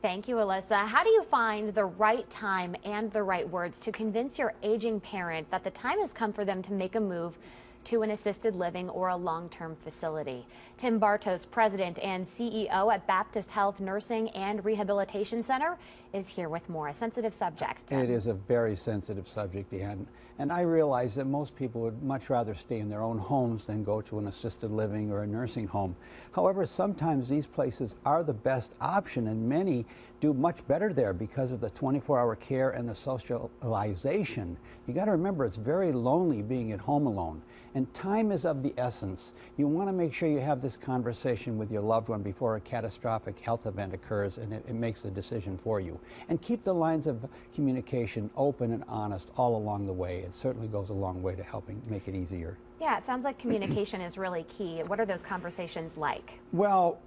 Thank you, Alyssa. How do you find the right time and the right words to convince your aging parent that the time has come for them to make a move to an assisted living or a long-term facility? Tim Bartos, President and CEO at Baptist Health Nursing and Rehabilitation Center, is here with more. A sensitive subject. It is a very sensitive subject, Ann. And I realize that most people would much rather stay in their own homes than go to an assisted living or a nursing home. However, sometimes these places are the best option, and many do much better there because of the 24-hour care and the socialization. You got to remember, it's very lonely being at home alone, and time is of the essence. You want to make sure you have this conversation with your loved one before a catastrophic health event occurs and it makes the decision for you. And keep the lines of communication open and honest all along the way. It certainly goes a long way to helping make it easier. Yeah, it sounds like communication is really key. What are those conversations like? Well,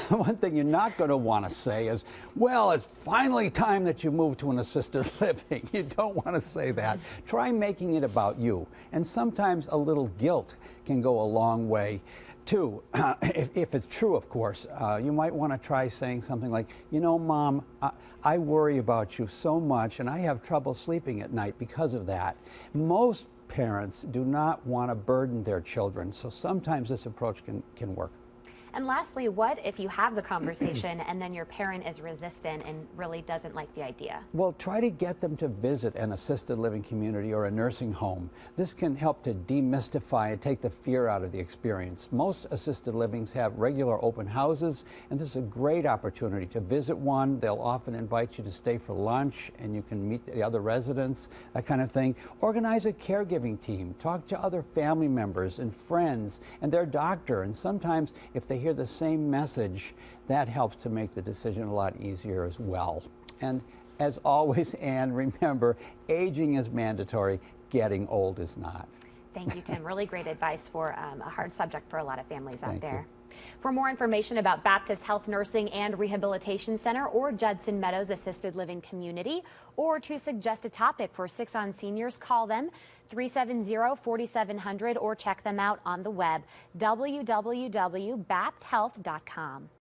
one thing you're not going to want to say is, well, it's finally time that you move to an assisted living. You don't want to say that. Try making it about you. And sometimes a little guilt can go a long way too. If it's true, of course. You might want to try saying something like, you know, Mom, I worry about you so much, and I have trouble sleeping at night because of that. Most parents do not want to burden their children, so sometimes this approach can work. And lastly, what if you have the conversation and then your parent is resistant and really doesn't like the idea? Well, try to get them to visit an assisted living community or a nursing home. This can help to demystify and take the fear out of the experience. Most assisted livings have regular open houses, and this is a great opportunity to visit one. They'll often invite you to stay for lunch, and you can meet the other residents, that kind of thing. Organize a caregiving team. Talk to other family members and friends and their doctor, and sometimes if they hear the same message, that helps to make the decision a lot easier as well. And as always, Ann, remember, aging is mandatory, getting old is not. Thank you, Tim. Really great advice for a hard subject for a lot of families out there. You. For more information about Baptist Health Nursing and Rehabilitation Center or Judson Meadows Assisted Living Community, or to suggest a topic for 6 on Seniors, call them 370-4700 or check them out on the web, www.bapthealth.com.